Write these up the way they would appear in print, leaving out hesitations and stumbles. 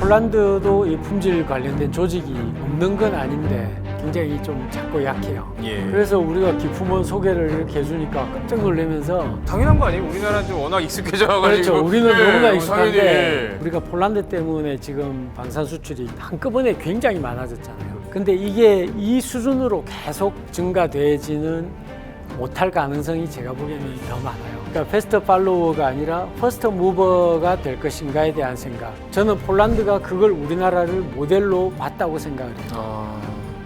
폴란드도 이 품질 관련된 조직이 없는 건 아닌데 굉장히 좀 작고 약해요. 예. 그래서 우리가 기품원 소개를 이렇게 해주니까 깜짝 놀라면서 당연한 거 아니에요? 우리나라는 좀 워낙 익숙해져가지고. 그렇죠. 우리는 예, 너무나 익숙한데 당연히, 예. 우리가 폴란드 때문에 지금 방산 수출이 한꺼번에 굉장히 많아졌잖아요. 근데 이게 이 수준으로 계속 증가되지는 못할 가능성이 제가 보기에는 더 많아요. 그러니까 패스트 팔로워가 아니라 퍼스트 무버가 될 것인가에 대한 생각. 저는 폴란드가 그걸 우리나라를 모델로 봤다고 생각을 해요.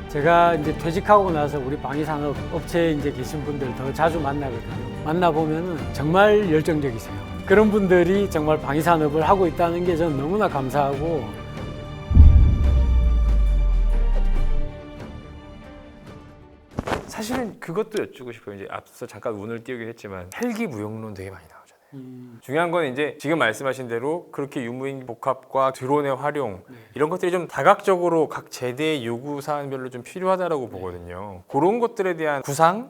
제가 이제 퇴직하고 나서 우리 방위산업 업체에 이제 계신 분들 더 자주 만나거든요. 만나보면은 정말 열정적이세요. 그런 분들이 정말 방위산업을 하고 있다는 게 저는 너무나 감사하고. 사실은 그것도 여쭈고 싶어요. 이제 앞서 잠깐 운을 띄우긴 했지만 헬기 무용론 되게 많이 나오잖아요. 중요한 건 이제 지금 말씀하신 대로 그렇게 유무인 복합과 드론의 활용 이런 것들이 좀 다각적으로 각 제대의 요구 사항별로 좀 필요하다라고 보거든요. 그런 것들에 대한 구상은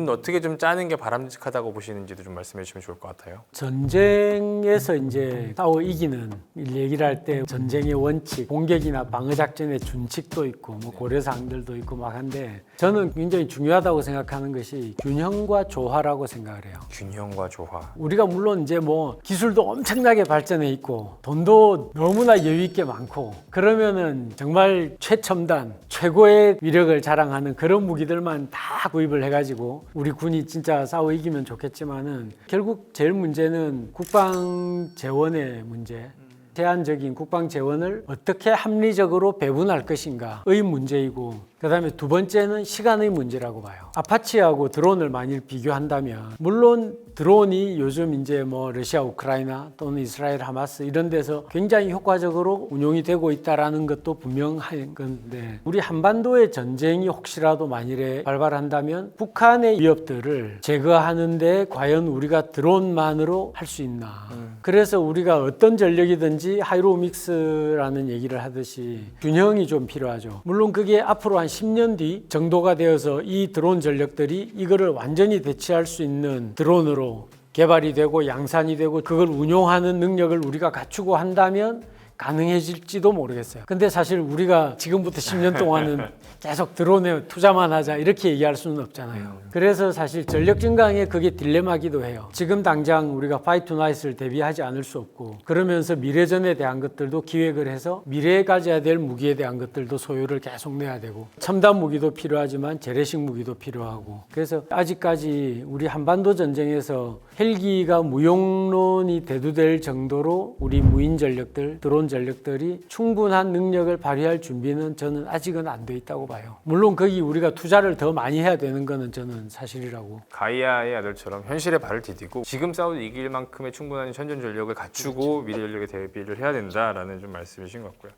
어떻게 좀 짜는 게 바람직하다고 보시는지도 좀 말씀해 주시면 좋을 것 같아요. 전쟁에서 이제 싸워 이기는 얘기를 할 때 전쟁의 원칙, 공격이나 방어 작전의 준칙도 있고 뭐 고려사항들도 있고 막 한데 저는 굉장히 중요하다고 생각하는 것이 균형과 조화라고 생각을 해요. 균형과 조화. 우리가 물론 이제 뭐 기술도 엄청나게 발전해 있고 돈도 너무나 여유 있게 많고 그러면은 정말 최첨단, 최고의 위력을 자랑하는 그런 무기들만 다 구입을 해가지고 우리 군이 진짜 싸워 이기면 좋겠지만은 결국 제일 문제는 국방 재원의 문제. 제한적인 국방 재원을 어떻게 합리적으로 배분할 것인가의 문제이고 그다음에 두 번째는 시간의 문제라고 봐요. 아파치하고 드론을 만일 비교한다면 물론 드론이 요즘 이제 뭐 러시아, 우크라이나 또는 이스라엘, 하마스 이런 데서 굉장히 효과적으로 운용이 되고 있다라는 것도 분명한 건데 우리 한반도의 전쟁이 혹시라도 만일에 발발한다면 북한의 위협들을 제거하는데 과연 우리가 드론만으로 할 수 있나. 그래서 우리가 어떤 전력이든지 하이로믹스라는 얘기를 하듯이 균형이 좀 필요하죠. 물론 그게 앞으로 한 10년 뒤 정도가 되어서 이 드론 전력들이 이거를 완전히 대체할 수 있는 드론으로 개발이 되고 양산이 되고 그걸 운용하는 능력을 우리가 갖추고 한다면 가능해질지도 모르겠어요. 근데 사실 우리가 지금부터 10년 동안은 계속 드론에 투자만 하자 이렇게 얘기할 수는 없잖아요. 그래서 사실 전력 증강에 그게 딜레마기도 해요. 지금 당장 우리가 파이트 투나잇을 대비하지 않을 수 없고 그러면서 미래전에 대한 것들도 기획을 해서 미래에 가져야 될 무기에 대한 것들도 소요를 계속 내야 되고 첨단 무기도 필요하지만 재래식 무기도 필요하고 그래서 아직까지 우리 한반도 전쟁에서 헬기가 무용론이 대두될 정도로 우리 무인 전력들, 드론 전력들이 충분한 능력을 발휘할 준비는 저는 아직은 안 돼 있다고 봐요. 물론 거기 우리가 투자를 더 많이 해야 되는 거는 저는 사실이라고. 가이아의 아들처럼 현실에 발을 디디고 지금 싸워도 이길 만큼의 충분한 현존 전력을 갖추고 미래 전력에 대비를 해야 된다라는 좀 말씀이신 것 같고요.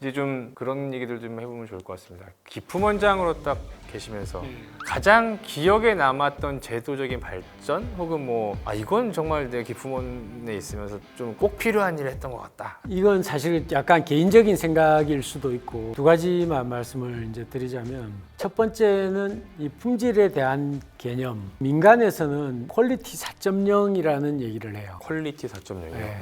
이제 좀 그런 얘기들 좀 해보면 좋을 것 같습니다. 기품원장으로 딱 계시면서 가장 기억에 남았던 제도적인 발전 혹은 뭐 이건 정말 내 기품원에 있으면서 좀 꼭 필요한 일을 했던 것 같다. 이건 사실 약간 개인적인 생각일 수도 있고 두 가지만 말씀을 이제 드리자면 첫 번째는 이 품질에 대한 개념. 민간에서는 퀄리티 4.0이라는 얘기를 해요. 퀄리티 4.0이요. 네.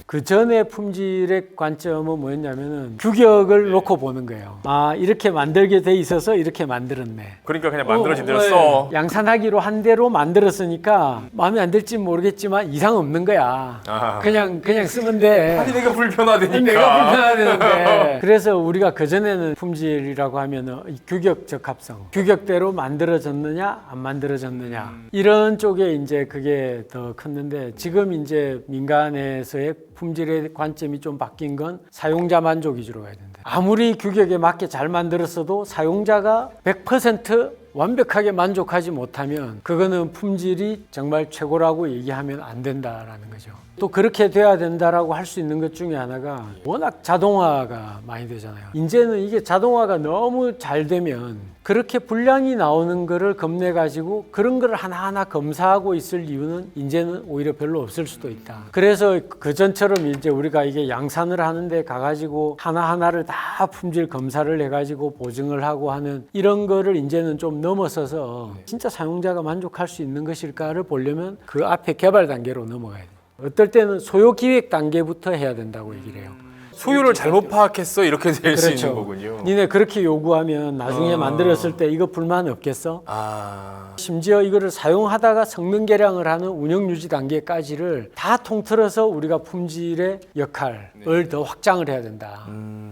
그 전에 품질의 관점은 뭐였냐면은 규격을 놓고 보는 거예요. 이렇게 만들게 돼 있어서 이렇게 만들었네. 그러니까 그냥 만들어진 대로 써. 양산하기로 한 대로 만들었으니까 마음에 안 들지 모르겠지만 이상 없는 거야. 그냥 쓰면 돼. 아니 내가 불편하다니까. 내가 불편하는데. 그래서 우리가 그 전에는 품질이라고 하면은 규격 적합성, 규격대로 만들어졌느냐 안 만들어졌느냐 이런 쪽에 이제 그게 더 컸는데 지금 이제 민간에서의 품질의 관점이 좀 바뀐 건 사용자 만족 위주로 가야 된다. 아무리 규격에 맞게 잘 만들었어도 사용자가 100% 완벽하게 만족하지 못하면 그거는 품질이 정말 최고라고 얘기하면 안 된다라는 거죠. 또 그렇게 돼야 된다라고 할 수 있는 것 중에 하나가 워낙 자동화가 많이 되잖아요. 이제는 이게 자동화가 너무 잘 되면 그렇게 불량이 나오는 거를 겁내 가지고 그런 거를 하나하나 검사하고 있을 이유는 이제는 오히려 별로 없을 수도 있다. 그래서 그 전처럼 이제 우리가 이게 양산을 하는데 가가지고 하나하나를 다 품질 검사를 해가지고 보증을 하고 하는 이런 거를 이제는 좀 넘어서서 진짜 사용자가 만족할 수 있는 것일까를 보려면 그 앞에 개발 단계로 넘어가야 돼요. 어떨 때는 소요 기획 단계부터 해야 된다고 얘기를 해요. 소유를 잘못 파악했어 이렇게 될 수 그렇죠. 있는 거군요. 니네 그렇게 요구하면 나중에 만들었을 때 이거 불만 없겠어? 심지어 이거를 사용하다가 성능 개량을 하는 운영 유지 단계까지를 다 통틀어서 우리가 품질의 역할을 더 확장을 해야 된다.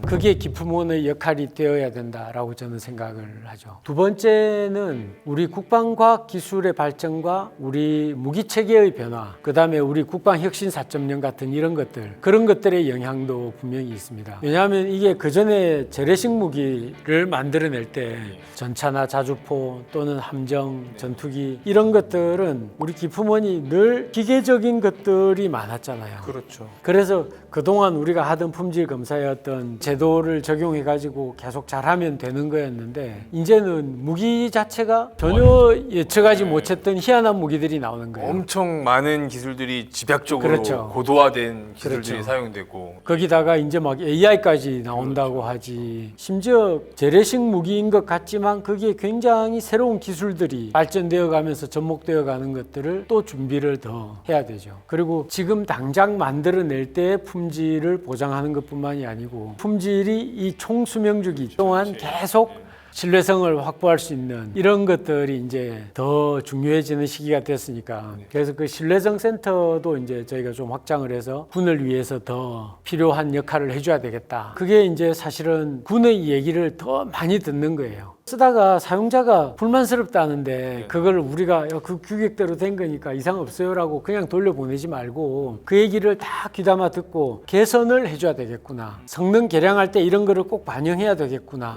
그게 기품원의 역할이 되어야 된다라고 저는 생각을 하죠. 두 번째는 우리 국방과학기술의 발전과 우리 무기체계의 변화, 그 다음에 우리 국방혁신 4.0 같은 이런 것들, 그런 것들의 영향도 분명히 있습니다. 왜냐하면 이게 그전에 재래식 무기를 만들어낼 때 전차나 자주포 또는 함정, 전투기 이런 것들은 우리 기품원이 늘 기계적인 것들이 많았잖아요. 그렇죠. 그래서 그동안 우리가 하던 품질 검사의 어떤 제도를 적용해 가지고 계속 잘하면 되는 거였는데 이제는 무기 자체가 전혀 예측하지 못했던 희한한 무기들이 나오는 거예요. 엄청 많은 기술들이 집약적으로 그렇죠. 고도화된 기술들이 그렇죠. 사용되고 거기다가 이제 막 AI까지 나온다고 하지. 심지어 재래식 무기인 것 같지만 그게 굉장히 새로운 기술들이 발전되어 가면서 접목되어 가는 것들을 또 준비를 더 해야 되죠. 그리고 지금 당장 만들어낼 때의 품질을 보장하는 것뿐만이 아니고 품질이 이 총수명주기 동안 계속 신뢰성을 확보할 수 있는 이런 것들이 이제 더 중요해지는 시기가 됐으니까 그래서 그 신뢰성 센터도 이제 저희가 좀 확장을 해서 군을 위해서 더 필요한 역할을 해줘야 되겠다. 그게 이제 사실은 군의 얘기를 더 많이 듣는 거예요. 쓰다가 사용자가 불만스럽다는데 그걸 우리가 그 규격대로 된 거니까 이상 없어요라고 그냥 돌려보내지 말고 그 얘기를 다 귀담아 듣고 개선을 해줘야 되겠구나. 성능 개량할 때 이런 거를 꼭 반영해야 되겠구나.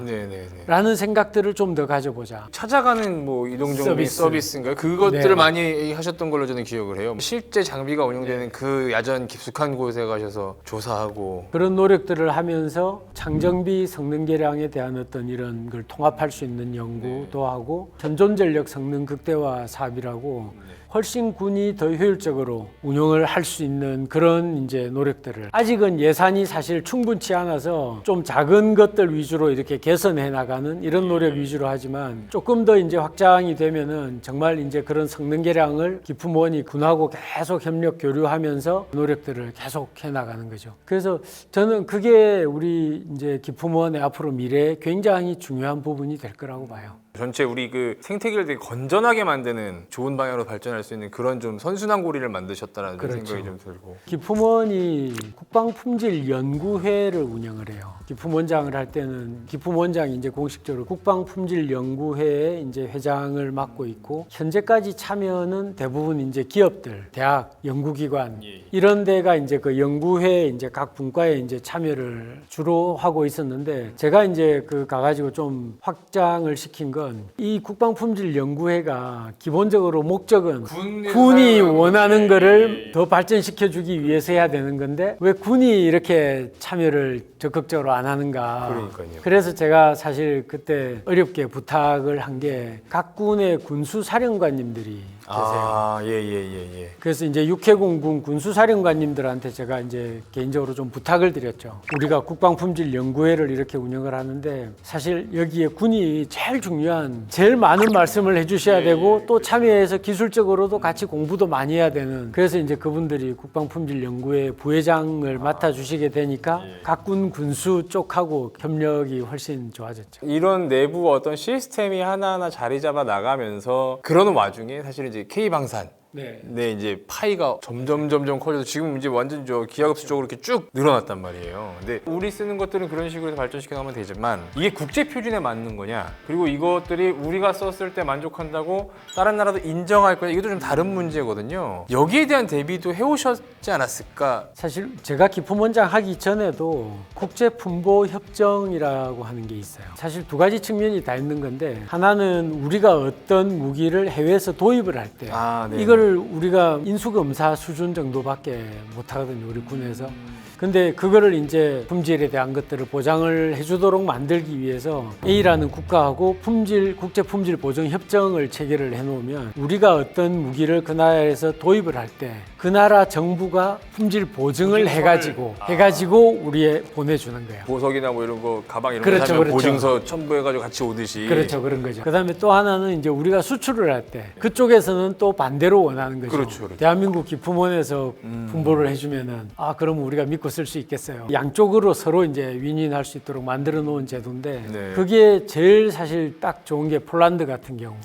라는 생각들을 좀 더 가져보자. 찾아가는 뭐 이동정비 서비스인가요? 그것들을 네. 많이 하셨던 걸로 저는 기억을 해요. 실제 장비가 운영되는 그 야전 깊숙한 곳에 가셔서 조사하고 그런 노력들을 하면서 장정비 성능 개량에 대한 어떤 이런 걸 통합할 수 있는 연구도 하고 현존전력 성능 극대화 사업이라고 훨씬 군이 더 효율적으로 운영을 할 수 있는 그런 이제 노력들을 아직은 예산이 사실 충분치 않아서 좀 작은 것들 위주로 이렇게 개선해 나가는 이런 노력 위주로 하지만 조금 더 이제 확장이 되면은 정말 이제 그런 성능 개량을 기품원이 군하고 계속 협력 교류하면서 노력들을 계속 해 나가는 거죠. 그래서 저는 그게 우리 이제 기품원의 앞으로 미래에 굉장히 중요한 부분이 될 거라고 봐요. 전체 우리 그 생태계를 되게 건전하게 만드는 좋은 방향으로 발전할 수 있는 그런 좀 선순환 고리를 만드셨다라는 그렇죠. 생각이 좀 들고 기품원이 국방품질연구회를 운영을 해요. 기품원장을 할 때는 기품원장이 이제 공식적으로 국방품질연구회의 이제 회장을 맡고 있고 현재까지 참여는 대부분 이제 기업들, 대학, 연구기관 이런 데가 이제 그 연구회 이제 각 분과에 이제 참여를 주로 하고 있었는데 제가 이제 그 가가지고 좀 확장을 시킨 건 이 국방품질연구회가 기본적으로 목적은 군이 원하는 거를 더 발전시켜주기 위해서 해야 되는 건데 왜 군이 이렇게 참여를 적극적으로 안 하는가. 그러니까요. 그래서 제가 사실 그때 어렵게 부탁을 한 게 각 군의 군수사령관님들이 계세요. 예. 그래서 이제 육해공군 군수사령관님들한테 제가 이제 개인적으로 좀 부탁을 드렸죠. 우리가 국방품질연구회를 이렇게 운영을 하는데 사실 여기에 군이 제일 중요한, 제일 많은 말씀을 해주셔야 되고 또 참여해서 기술적으로도 같이 공부도 많이 해야 되는. 그래서 이제 그분들이 국방품질연구회 부회장을 맡아주시게 되니까 각 군 군수 쪽하고 협력이 훨씬 좋아졌죠. 이런 내부 어떤 시스템이 하나하나 자리 잡아 나가면서 그러는 와중에 사실 이제 K방산 네, 이제 파이가 점점 커져서 지금 이제 완전 저 기하급수 쪽으로 이렇게 쭉 늘어났단 말이에요. 근데 우리 쓰는 것들은 그런 식으로 발전시켜 나가면 되지만 이게 국제 표준에 맞는 거냐? 그리고 이것들이 우리가 썼을 때 만족한다고 다른 나라도 인정할 거냐? 이것도 좀 다른 문제거든요. 여기에 대한 대비도 해오셨지 않았을까? 사실 제가 기품원장 하기 전에도 국제품보협정이라고 하는 게 있어요. 사실 두 가지 측면이 다 있는 건데 하나는 우리가 어떤 무기를 해외에서 도입을 할 때 이걸 우리가 인수검사 수준 정도밖에 못 하거든요, 우리 군에서. 근데 그거를 이제 품질에 대한 것들을 보장을 해주도록 만들기 위해서 A라는 국가하고 국제 품질 보증 협정을 체결을 해놓으면 우리가 어떤 무기를 그 나라에서 도입을 할 때 그 나라 정부가 품질 보증을 해가지고 우리에 보내주는 거예요. 보석이나 뭐 이런 거 가방 이런 그렇죠, 거 사면 그렇죠. 보증서 첨부해가지고 같이 오듯이. 그렇죠, 그런 거죠. 그다음에 또 하나는 이제 우리가 수출을 할 때 그쪽에서는 또 반대로 원하는 거죠. 그렇죠. 대한민국 기품원에서 분보를 해주면은 그럼 우리가 믿고 믿고 쓸 수 있겠어요. 양쪽으로 서로 이제 윈윈할 수 있도록 만들어 놓은 제도인데 네. 그게 제일 사실 딱 좋은 게 폴란드 같은 경우.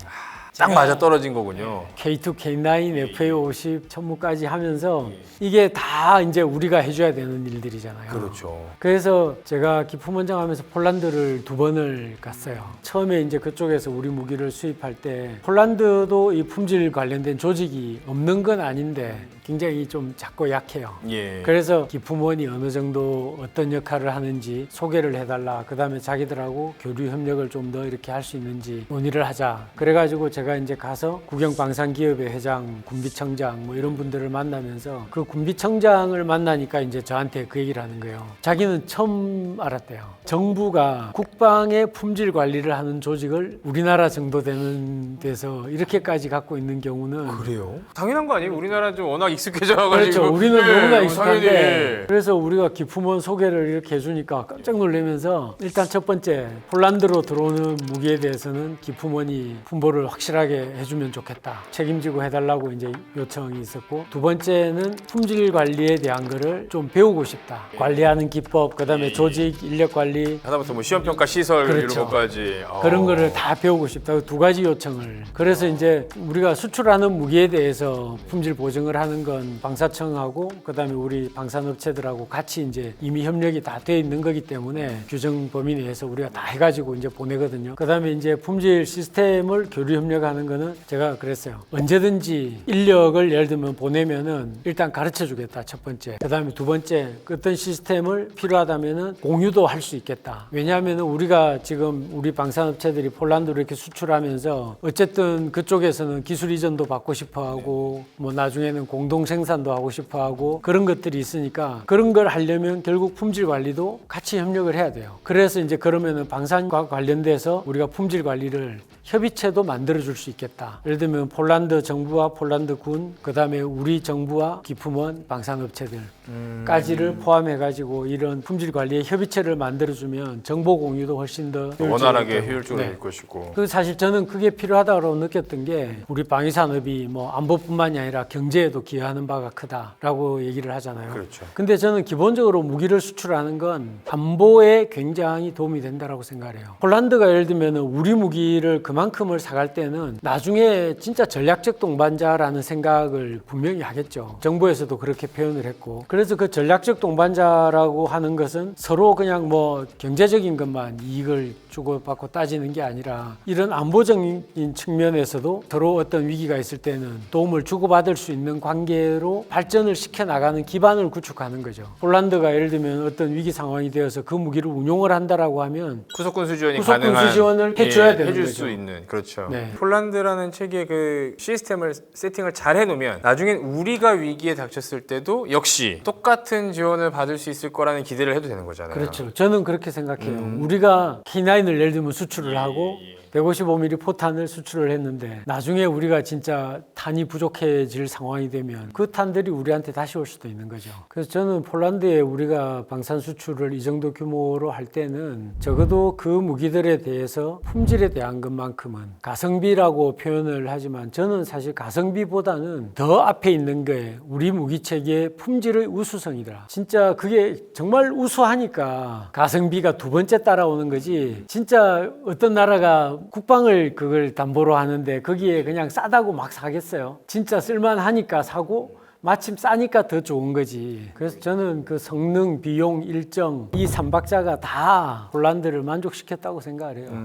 딱 맞아 떨어진 거군요. K2, K9, FA50 천무까지 하면서 이게 다 이제 우리가 해줘야 되는 일들이잖아요. 그렇죠. 그래서 제가 기품원장 하면서 폴란드를 2번을 갔어요. 처음에 이제 그쪽에서 우리 무기를 수입할 때 폴란드도 이 품질 관련된 조직이 없는 건 아닌데 굉장히 좀 작고 약해요. 예. 그래서 기품원이 어느 정도 어떤 역할을 하는지 소개를 해달라. 그 다음에 자기들하고 교류 협력을 좀 더 이렇게 할 수 있는지 논의를 하자. 그래가지고 제가 이제 가서 국영방산기업의 회장, 군비청장 뭐 이런 분들을 만나면서 그 군비청장을 만나니까 이제 저한테 그 얘기를 하는 거예요. 자기는 처음 알았대요. 정부가 국방의 품질 관리를 하는 조직을 우리나라 정도 되는 데서 이렇게까지 갖고 있는 경우는 그래요? 당연한 거 아니에요? 우리나라 좀 워낙 익숙해져가지고. 그렇죠. 우리는 너무나 익숙한데 당연히. 그래서 우리가 기품원 소개를 이렇게 해주니까 깜짝 놀라면서 일단 첫 번째 폴란드로 들어오는 무기에 대해서는 기품원이 품보를 확실하게 해주면 좋겠다. 책임지고 해달라고 이제 요청이 있었고 두 번째는 품질 관리에 대한 거를 좀 배우고 싶다. 관리하는 기법, 그다음에 조직, 인력 관리 하다못해 뭐 시험평가 시설 그렇죠. 이런 것까지. 그런 거를 다 배우고 싶다. 두 가지 요청을. 그래서 이제 우리가 수출하는 무기에 대해서 품질 보증을 하는 건 방사청하고 그다음에 우리 방산업체들하고 같이 이제 이미 협력이 다 돼 있는 거기 때문에 규정 범위 내에서 우리가 다 해가지고 이제 보내거든요. 그다음에 이제 품질 시스템을 교류 협력하는 거는 제가 그랬어요. 언제든지 인력을 예를 들면 보내면은 일단 가르쳐 주겠다. 첫 번째. 그다음에 두 번째 어떤 시스템을 필요하다면은 공유도 할 수 있겠다. 왜냐하면은 우리가 지금 우리 방산업체들이 폴란드로 이렇게 수출하면서 어쨌든 그쪽에서는 기술 이전도 받고 싶어하고 뭐 나중에는 공동 생산도 하고 싶어하고 그런 것들이 있으니까 그런 걸 하려면 결국 품질 관리도 같이 협력을 해야 돼요. 그래서 이제 그러면은 방산과 관련돼서 우리가 품질 관리를 협의체도 만들어줄 수 있겠다. 예를 들면 폴란드 정부와 폴란드 군, 그 다음에 우리 정부와 기품원, 방산업체들까지를 포함해가지고 이런 품질 관리의 협의체를 만들어주면 정보 공유도 훨씬 더 원활하게 효율적으로 될 네. 것이고. 그 사실 저는 그게 필요하다고 느꼈던 게 우리 방위산업이 뭐 안보뿐만이 아니라 경제에도 기여하는 바가 크다라고 얘기를 하잖아요. 그렇죠. 근데 저는 기본적으로 무기를 수출하는 건 안보에 굉장히 도움이 된다라고 생각해요. 폴란드가 예를 들면 우리 무기를 그만큼을 사갈 때는 나중에 진짜 전략적 동반자라는 생각을 분명히 하겠죠. 정부에서도 그렇게 표현을 했고. 그래서 그 전략적 동반자라고 하는 것은 서로 그냥 뭐 경제적인 것만 이익을 주고받고 따지는 게 아니라 이런 안보적인 측면에서도 서로 어떤 위기가 있을 때는 도움을 주고받을 수 있는 관계로 발전을 시켜나가는 기반을 구축하는 거죠. 폴란드가 예를 들면 어떤 위기 상황이 되어서 그 무기를 운용을 한다라고 하면 후속군수 지원이 후속군수 가능한 지원을 해줘야 되는 해줄 거죠. 수 있는 그렇죠. 네. 폴란드라는 체계의 그 시스템을 세팅을 잘 해놓으면 나중엔 우리가 위기에 닥쳤을 때도 역시 똑같은 지원을 받을 수 있을 거라는 기대를 해도 되는 거잖아요. 그렇죠. 저는 그렇게 생각해요. 우리가 K9을 예를 들면 수출을 하고 155mm 포탄을 수출을 했는데 나중에 우리가 진짜 탄이 부족해질 상황이 되면 그 탄들이 우리한테 다시 올 수도 있는 거죠. 그래서 저는 폴란드에 우리가 방산 수출을 이 정도 규모로 할 때는 적어도 그 무기들에 대해서 품질에 대한 것만큼은 가성비라고 표현을 하지만 저는 사실 가성비보다는 더 앞에 있는 게 우리 무기 체계의 품질의 우수성이더라. 진짜 그게 정말 우수하니까 가성비가 두 번째 따라오는 거지. 진짜 어떤 나라가 국방을 그걸 담보로 하는데 거기에 그냥 싸다고 막 사겠어요. 진짜 쓸만하니까 사고 마침 싸니까 더 좋은 거지. 그래서 저는 그 성능, 비용, 일정 이 삼박자가 다 폴란드를 만족시켰다고 생각을 해요.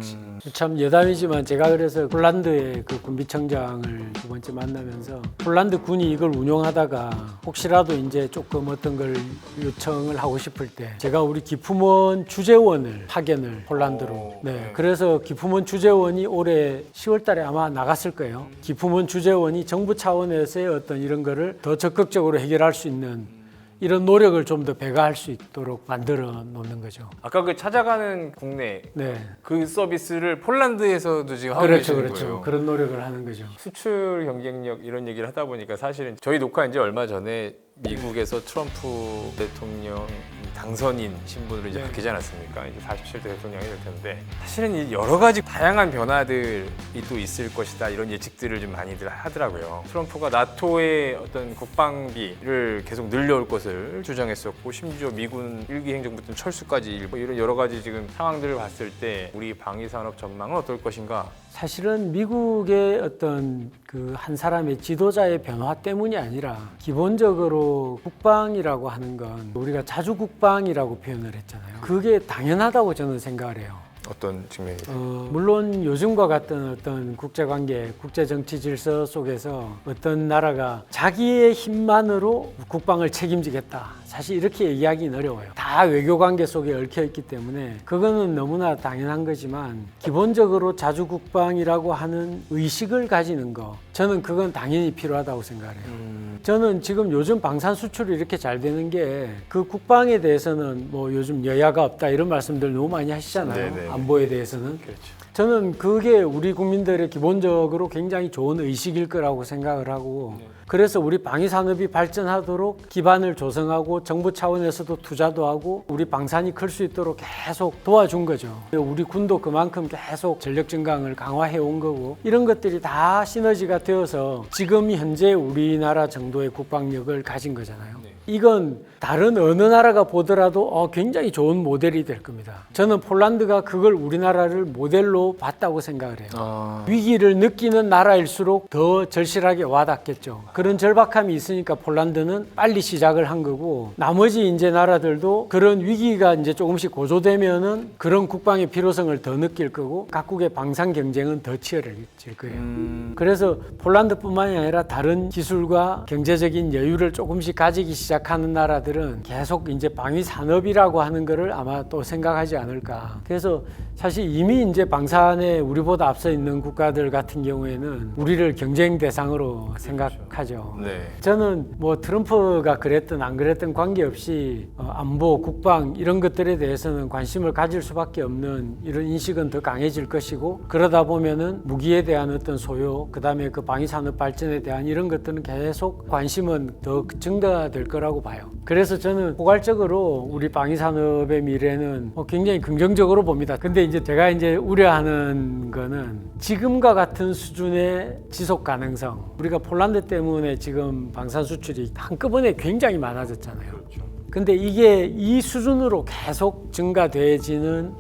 참 여담이지만 제가 그래서 폴란드의 그 군비청장을 두 번째 만나면서 폴란드 군이 이걸 운용하다가 혹시라도 이제 조금 어떤 걸 요청을 하고 싶을 때 제가 우리 기품원 주재원을 파견을 폴란드로 네, 그래서 기품원 주재원이 올해 10월 달에 아마 나갔을 거예요. 기품원 주재원이 정부 차원에서의 어떤 이런 거를 더 적극적으로 해결할 수 있는 이런 노력을 좀 더 배가할 수 있도록 만들어 놓는 거죠. 아까 그 찾아가는 국내 네, 그 서비스를 폴란드에서도 지금 하고 그렇죠, 계시는 그렇죠. 거예요. 그런 노력을 하는 거죠. 수출 경쟁력 이런 얘기를 하다 보니까 사실은 저희 녹화 이제 얼마 전에 미국에서 트럼프 대통령 당선인 신분으로 이제 바뀌지 않았습니까? 이제 47대 대통령이 될 텐데 사실은 이 여러 가지 다양한 변화들이 또 있을 것이다 이런 예측들을 좀 많이들 하더라고요. 트럼프가 나토의 어떤 국방비를 계속 늘려올 것을 주장했었고 심지어 미군 일기 행정부터 철수까지 일부 이런 여러 가지 지금 상황들을 봤을 때 우리 방위 산업 전망은 어떨 것인가? 사실은 미국의 어떤 그 한 사람의 지도자의 변화 때문이 아니라 기본적으로 국방이라고 하는 건 우리가 자주국방이라고 표현을 했잖아요. 그게 당연하다고 저는 생각을 해요. 어떤 측면이죠? 물론 요즘과 같은 어떤 국제관계, 국제정치 질서 속에서 어떤 나라가 자기의 힘만으로 국방을 책임지겠다. 사실 이렇게 얘기하기는 어려워요. 다 외교관계 속에 얽혀있기 때문에 그거는 너무나 당연한 거지만 기본적으로 자주국방이라고 하는 의식을 가지는 거 저는 그건 당연히 필요하다고 생각해요. 저는 지금 요즘 방산 수출이 이렇게 잘 되는 게 그 국방에 대해서는 뭐 요즘 여야가 없다 이런 말씀들 너무 많이 하시잖아요. 네네. 안보에 대해서는. 그렇죠. 저는 그게 우리 국민들의 기본적으로 굉장히 좋은 의식일 거라고 생각을 하고 그래서 우리 방위 산업이 발전하도록 기반을 조성하고 정부 차원에서도 투자도 하고 우리 방산이 클 수 있도록 계속 도와준 거죠. 우리 군도 그만큼 계속 전력 증강을 강화해 온 거고 이런 것들이 다 시너지가 되어서 지금 현재 우리나라 정도의 국방력을 가진 거잖아요. 이건 다른 어느 나라가 보더라도 굉장히 좋은 모델이 될 겁니다. 저는 폴란드가 그걸 우리나라를 모델로 봤다고 생각을 해요. 위기를 느끼는 나라일수록 더 절실하게 와닿겠죠. 그런 절박함이 있으니까 폴란드는 빨리 시작을 한 거고 나머지 이제 나라들도 그런 위기가 이제 조금씩 고조되면은 그런 국방의 필요성을 더 느낄 거고 각국의 방산 경쟁은 더 치열해질 거예요. 그래서 폴란드뿐만이 아니라 다른 기술과 경제적인 여유를 조금씩 가지기 시작하는 나라들은 계속 이제 방위 산업이라고 하는 거를 아마 또 생각하지 않을까. 그래서 사실 이미 이제 방산에 우리보다 앞서 있는 국가들 같은 경우에는 우리를 경쟁 대상으로 생각하죠. 네. 저는 뭐 트럼프가 그랬든 안 그랬든 관계없이 안보, 국방 이런 것들에 대해서는 관심을 가질 수밖에 없는 이런 인식은 더 강해질 것이고 그러다 보면은 무기에 대한 어떤 소요, 그다음에 그 방위 산업 발전에 대한 이런 것들은 계속 관심은 더 증가될 거라고 봐요. 그래서 저는 포괄적으로 우리 방위 산업의 미래는 굉장히 긍정적으로 봅니다. 근데 이제 제가 이제 우려하는 거는 지금과 같은 수준의 지속 가능성. 우리가 폴란드 때문에 지금 방산 수출이 한꺼번에 굉장히 많아졌잖아요. 근데 이게 이 수준으로 계속 증가되지는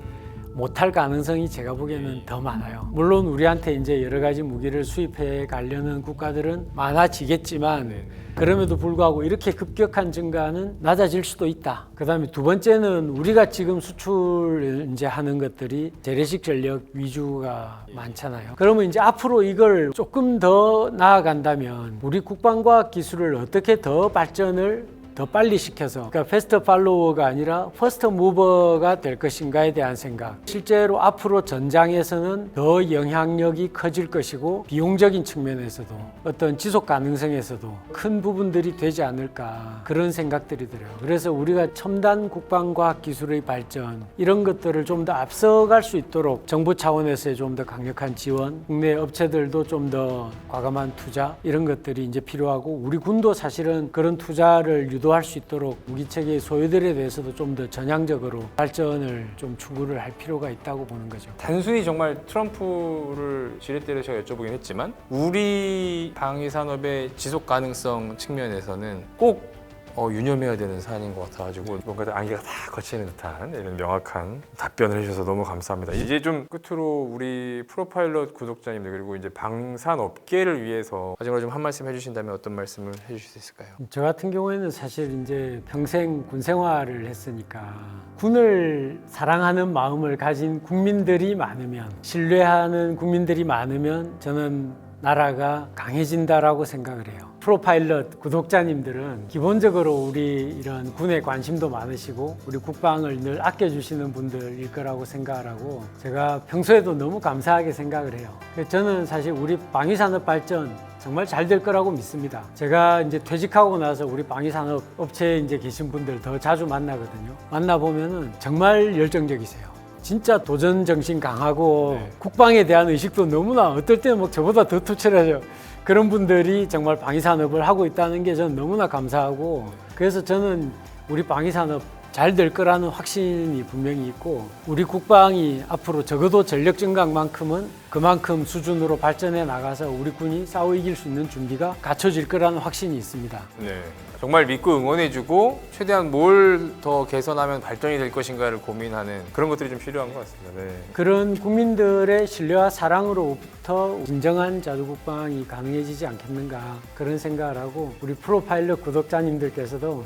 못할 가능성이 제가 보기에는 더 많아요. 물론 우리한테 이제 여러 가지 무기를 수입해 가려는 국가들은 많아지겠지만 그럼에도 불구하고 이렇게 급격한 증가는 낮아질 수도 있다. 그다음에 두 번째는 우리가 지금 수출 이제 하는 것들이 재래식 전력 위주가 많잖아요. 그러면 이제 앞으로 이걸 조금 더 나아간다면 우리 국방과학 기술을 어떻게 더 발전을 더 빨리 시켜서 그러니까 패스트 팔로워가 아니라 퍼스트 무버가 될 것인가에 대한 생각. 실제로 앞으로 전장에서는 더 영향력이 커질 것이고 비용적인 측면에서도 어떤 지속 가능성에서도 큰 부분들이 되지 않을까 그런 생각들이 들어요. 그래서 우리가 첨단 국방과학 기술의 발전 이런 것들을 좀 더 앞서갈 수 있도록 정부 차원에서의 좀 더 강력한 지원, 국내 업체들도 좀 더 과감한 투자 이런 것들이 이제 필요하고 우리 군도 사실은 그런 투자를 유도할 수 있도록 무기체계의 소유들에 대해서도 좀 더 전향적으로 발전을 좀 추구를 할 필요가 있다고 보는 거죠. 단순히 정말 트럼프를 지렛대로 제가 여쭤보긴 했지만 우리 방위 산업의 지속 가능성 측면에서는 꼭 유념해야 되는 사안인 것 같아가지고 뭔가 안개가 다 거치는 듯한 이런 명확한 답변을 해주셔서 너무 감사합니다. 이제 좀 끝으로 우리 프로파일럿 구독자님들 그리고 이제 방산 업계를 위해서 마지막으로 좀 한 말씀 해주신다면 어떤 말씀을 해주실 수 있을까요? 저 같은 경우에는 사실 이제 평생 군 생활을 했으니까 군을 사랑하는 마음을 가진 국민들이 많으면 신뢰하는 국민들이 많으면 저는 나라가 강해진다라고 생각을 해요. 프로파일럿 구독자님들은 기본적으로 우리 이런 군에 관심도 많으시고 우리 국방을 늘 아껴주시는 분들일 거라고 생각을 하고 제가 평소에도 너무 감사하게 생각을 해요. 저는 사실 우리 방위산업 발전 정말 잘 될 거라고 믿습니다. 제가 이제 퇴직하고 나서 우리 방위산업 업체에 이제 계신 분들 더 자주 만나거든요. 만나보면은 정말 열정적이세요. 진짜 도전 정신 강하고 국방에 대한 의식도 너무나 어떨 때는 막 저보다 더 투철하죠. 그런 분들이 정말 방위산업을 하고 있다는 게 저는 너무나 감사하고 그래서 저는 우리 방위산업 잘 될 거라는 확신이 분명히 있고 우리 국방이 앞으로 적어도 전력 증강만큼은 그만큼 수준으로 발전해 나가서 우리 군이 싸워 이길 수 있는 준비가 갖춰질 거라는 확신이 있습니다. 네. 정말 믿고 응원해주고 최대한 뭘 더 개선하면 발전이 될 것인가를 고민하는 그런 것들이 좀 필요한 것 같습니다. 네. 그런 국민들의 신뢰와 사랑으로부터 진정한 자주국방이 가능해지지 않겠는가 그런 생각을 하고 우리 프로파일럿 구독자님들께서도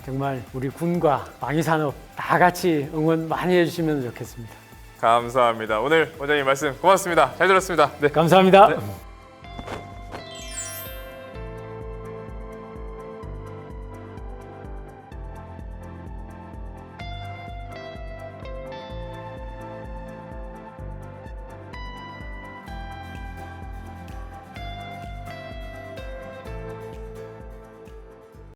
정말 우리 군과 방위산업 다 같이 응원 많이 해주시면 좋겠습니다. 감사합니다. 오늘 원장님 말씀 고맙습니다. 잘 들었습니다. 네. 감사합니다. 네.